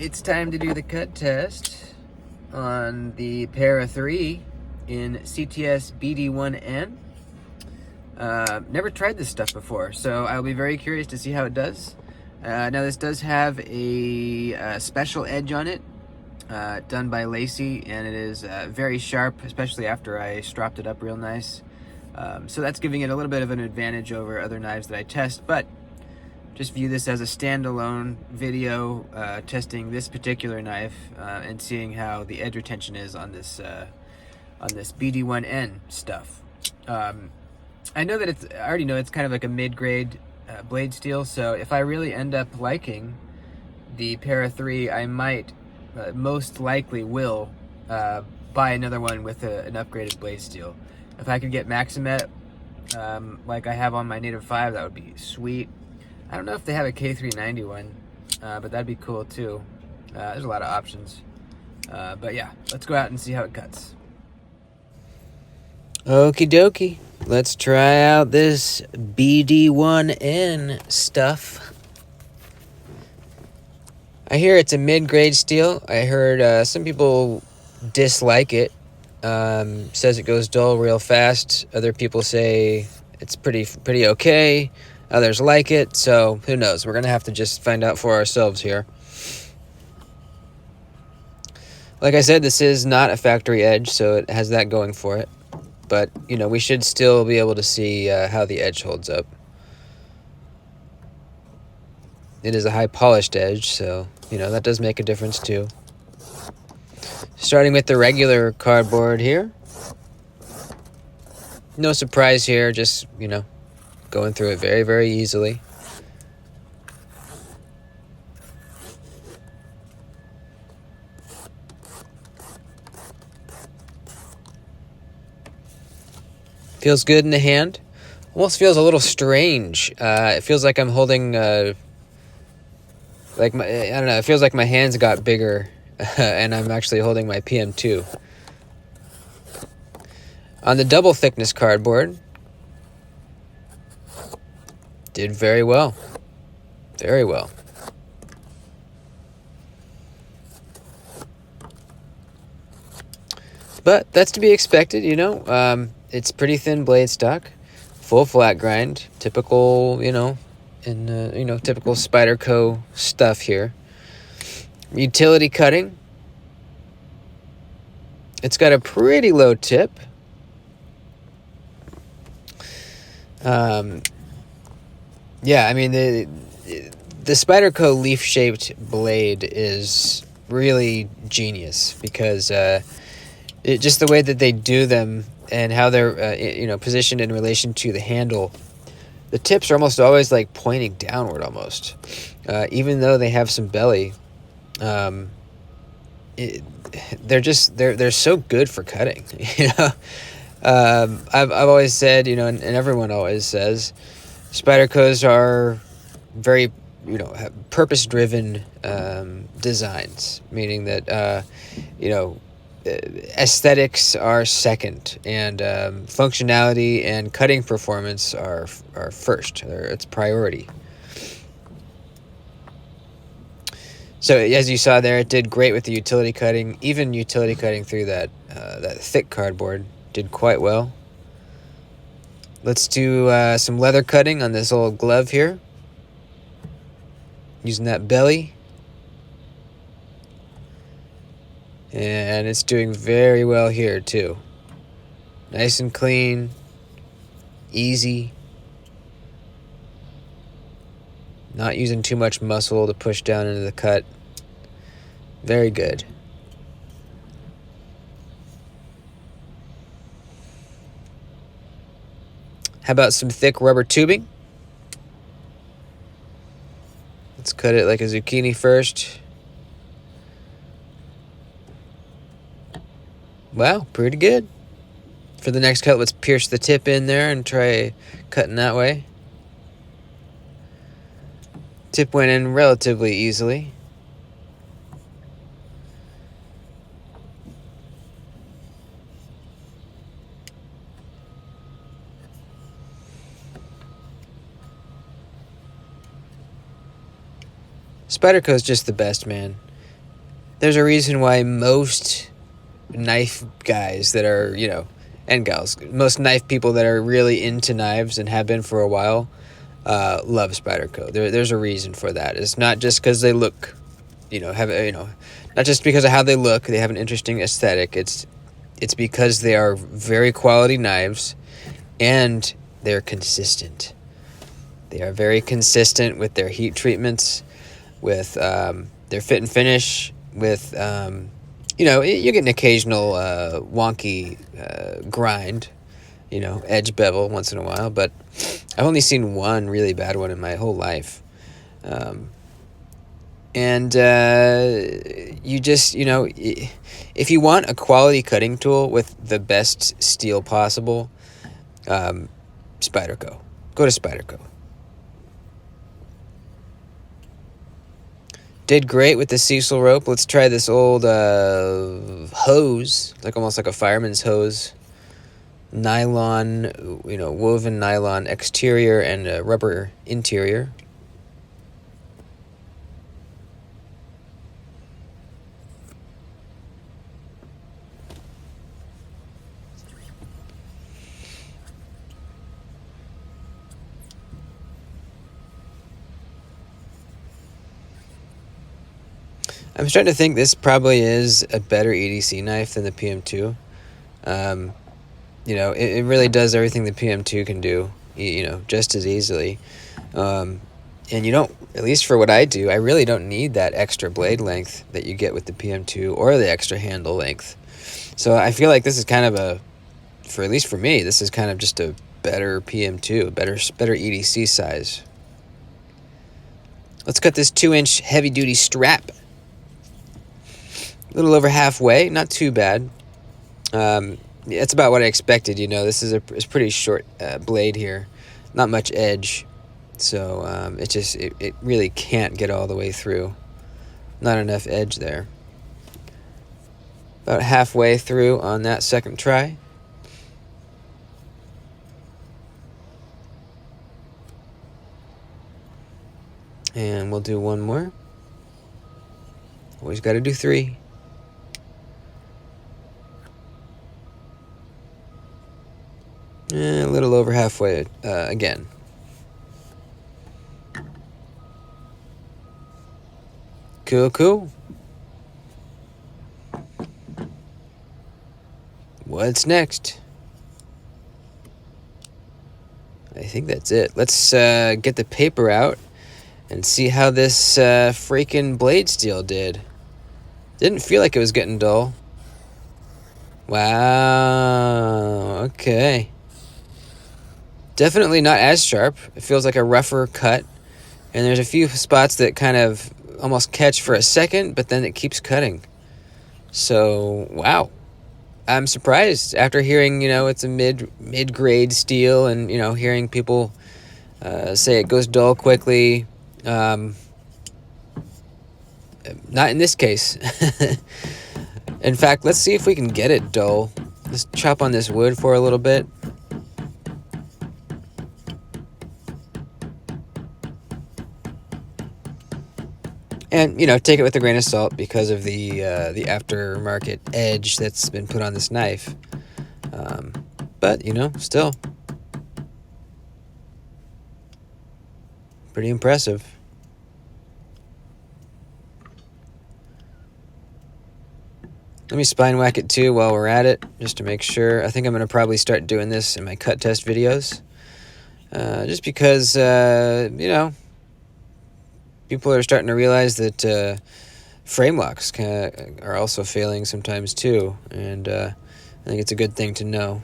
it's time to do the cut test on the Para 3 in CTS-BD1N. Never tried this stuff before, so I'll be very curious to see how it does. Now this does have a special edge on it, done by Lacey, and it is very sharp, especially after I stropped it up real nice. So that's giving it a little bit of an advantage over other knives that I test, but just view this as a standalone video testing this particular knife and seeing how the edge retention is on this BD1N stuff. I know that I already know it's kind of like a mid-grade blade steel, so if I really end up liking the Para 3, I might, most likely will, buy another one with an upgraded blade steel. If I could get Maximet like I have on my Native 5, that would be sweet. I don't know if they have a K390 one, but that'd be cool too. There's a lot of options. But yeah, let's go out and see how it cuts. Okie dokie. Let's try out this BD1N stuff. I hear it's a mid-grade steel. I heard some people dislike it. Says it goes dull real fast. Other people say it's pretty okay. Others like it, so who knows? We're gonna have to just find out for ourselves here. Like I said, this is not a factory edge, so it has that going for it. But, you know, we should still be able to see how the edge holds up. It is a high polished edge, so, you know, that does make a difference too. Starting with the regular cardboard here. No surprise here, just, you know, going through it very, very easily. Feels good in the hand. Almost feels a little strange. It feels like I'm holding, I don't know, it feels like my hands got bigger and I'm actually holding my PM2. On the double thickness cardboard, did very well. Very well. But that's to be expected, you know. It's pretty thin blade stock, full flat grind, typical, you know, typical Spyderco stuff here. Utility cutting. It's got a pretty low tip. Yeah, I mean, the Spyderco leaf-shaped blade is really genius because just the way that they do them and how they're positioned in relation to the handle, the tips are almost always like pointing downward almost, even though they have some belly. They're so good for cutting. You know, I've always said, you know, and everyone always says, Spydercos are very, you know, purpose-driven designs, meaning that aesthetics are second, and functionality and cutting performance are first. It's priority. So as you saw there, it did great with the utility cutting. Even utility cutting through that thick cardboard did quite well. Let's do some leather cutting on this old glove here, using that belly. And it's doing very well here too. Nice and clean, easy. Not using too much muscle to push down into the cut. Very good. How about some thick rubber tubing? Let's cut it like a zucchini first. Wow, pretty good. For the next cut, let's pierce the tip in there and try cutting that way. Tip went in relatively easily. Spyderco is just the best, man. there's a reason why most knife guys that are, and gals, most knife people that are really into knives and have been for a while, love Spyderco. There's a reason for that. It's not just because they look, not just because of how they look. They have an interesting aesthetic. It's because they are very quality knives, and they're consistent. They are very consistent with their heat treatments, with their fit and finish, with you get an occasional wonky grind, edge bevel once in a while, but I've only seen one really bad one in my whole life. And you just, if you want a quality cutting tool with the best steel possible, Spyderco. Go to Spyderco. Did great with the Cecil rope. Let's try this old hose, almost like a fireman's hose. Nylon, woven nylon exterior and a rubber interior. I'm starting to think this probably is a better EDC knife than the PM2. It really does everything the PM2 can do, just as easily. And you don't, at least for what I do, I really don't need that extra blade length that you get with the PM2 or the extra handle length. So I feel like this is kind of at least for me, this is kind of just a better PM2, better EDC size. Let's cut this 2-inch heavy-duty strap. A little over halfway, not too bad. It's about what I expected. This is it's a pretty short blade here, not much edge, so it really can't get all the way through. Not enough edge there. About halfway through on that second try. And we'll do one more. Always got to do 3. A little over halfway again. Cool. What's next? I think that's it. Let's get the paper out and see how this freaking blade steel did. Didn't feel like it was getting dull. Wow. Okay. Definitely not as sharp. It feels like a rougher cut. And there's a few spots that kind of almost catch for a second, but then it keeps cutting. So, wow. I'm surprised after hearing, it's a mid-grade steel and, hearing people say it goes dull quickly. Not in this case. In fact, let's see if we can get it dull. Let's chop on this wood for a little bit. And, take it with a grain of salt because of the aftermarket edge that's been put on this knife. But, still pretty impressive. Let me spine whack it too while we're at it, just to make sure. I think I'm going to probably start doing this in my cut test videos. Just because, people are starting to realize that frame locks are also failing sometimes too, and I think it's a good thing to know.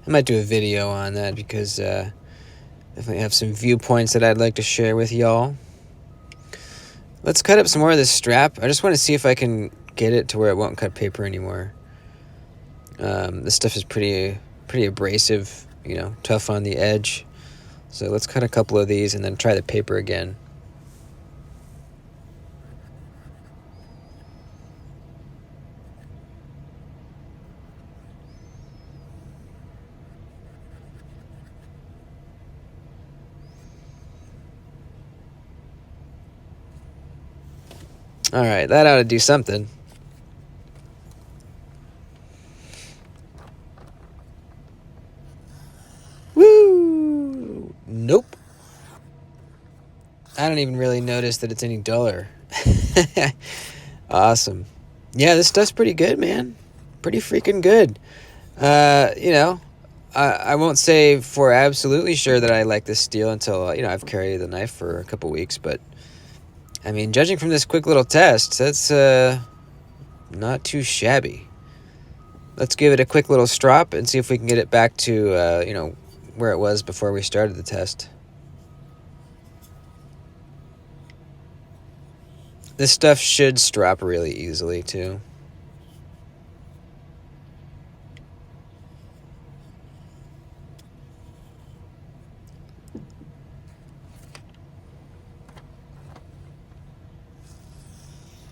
I might do a video on that because definitely have some viewpoints that I'd like to share with y'all. Let's cut up some more of this strap. I just want to see if I can get it to where it won't cut paper anymore. This stuff is pretty abrasive, tough on the edge. So let's cut a couple of these and then try the paper again. All right, that ought to do something. Woo! Nope. I don't even really notice that it's any duller. Awesome. Yeah, this stuff's pretty good, man. Pretty freaking good. You know, I won't say for absolutely sure that I like this steel until, you know, I've carried the knife for a couple weeks, but I mean, judging from this quick little test, that's not too shabby. Let's give it a quick little strop and see if we can get it back to, you know, where it was before we started the test. This stuff should strop really easily, too.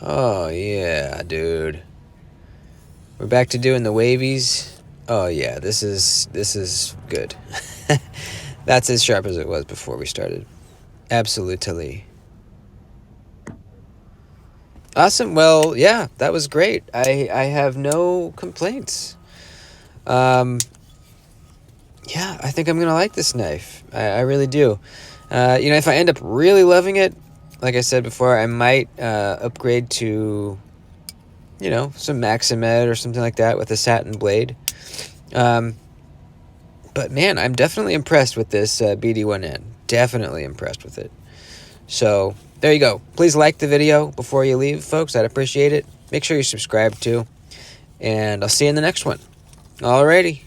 Oh, yeah, dude. We're back to doing the wavies. Oh, yeah, this is good. That's as sharp as it was before we started. Absolutely. Awesome. Well, yeah, that was great. I have no complaints. Yeah, I think I'm going to like this knife. I really do. You know, if I end up really loving it, like I said before, I might upgrade to, you know, some Maximed or something like that with a satin blade. But man, I'm definitely impressed with this BD1N. Definitely impressed with it. So there you go. Please like the video before you leave, folks. I'd appreciate it. Make sure you subscribe too. And I'll see you in the next one. Alrighty.